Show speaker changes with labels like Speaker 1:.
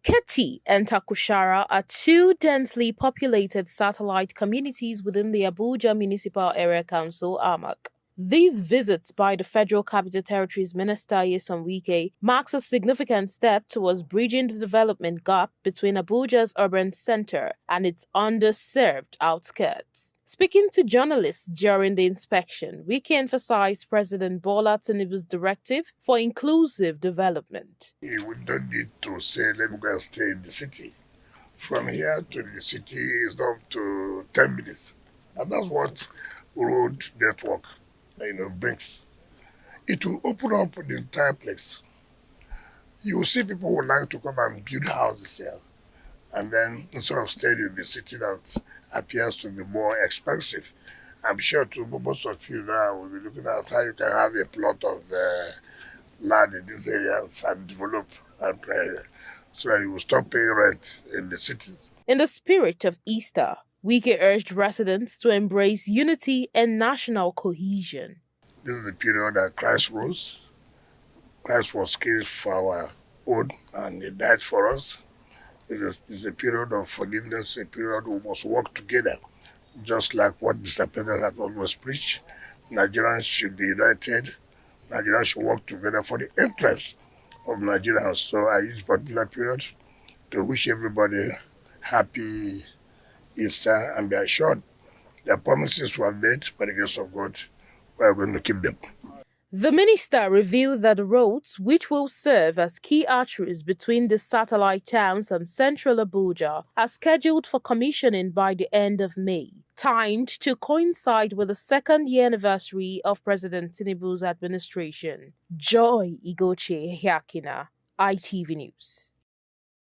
Speaker 1: Ketti and Takushara are two densely populated satellite communities within the Abuja Municipal Area Council (AMAC). These visits by the Federal Capital Territory's Minister Nyesom Wike marks a significant step towards bridging the development gap between Abuja's urban center and its underserved outskirts. Speaking to journalists during the inspection, Wike emphasized President Bola Tinubu's directive for inclusive development.
Speaker 2: We don't need to say, let me go and stay in the city. From here to the city is up to 10 minutes. And that's what road network brings. It will open up the entire place. You will see people who like to come and build houses here. And then instead of staying in the city that appears to be more expensive, I'm sure to most of you now will be looking at how you can have a plot of land in these areas and develop and so that you will stop paying rent in the cities.
Speaker 1: In the spirit of Easter, Wike urged residents to embrace unity and national cohesion.
Speaker 2: This is the period that Christ rose. Christ was killed for our own and he died for us. It's a period of forgiveness, a period we must work together. Just like what Mr. President has always preached, Nigerians should be united. Nigerians should work together for the interests of Nigerians. So I use this particular period to wish everybody happy Easter and be assured the promises were made by the grace of God. We are going to keep them.
Speaker 1: The minister revealed that the roads, which will serve as key arteries between the satellite towns and central Abuja, are scheduled for commissioning by the end of May, timed to coincide with the second-year anniversary of President Tinubu's administration. Joy Igoche-Ehiakhina, ITV News.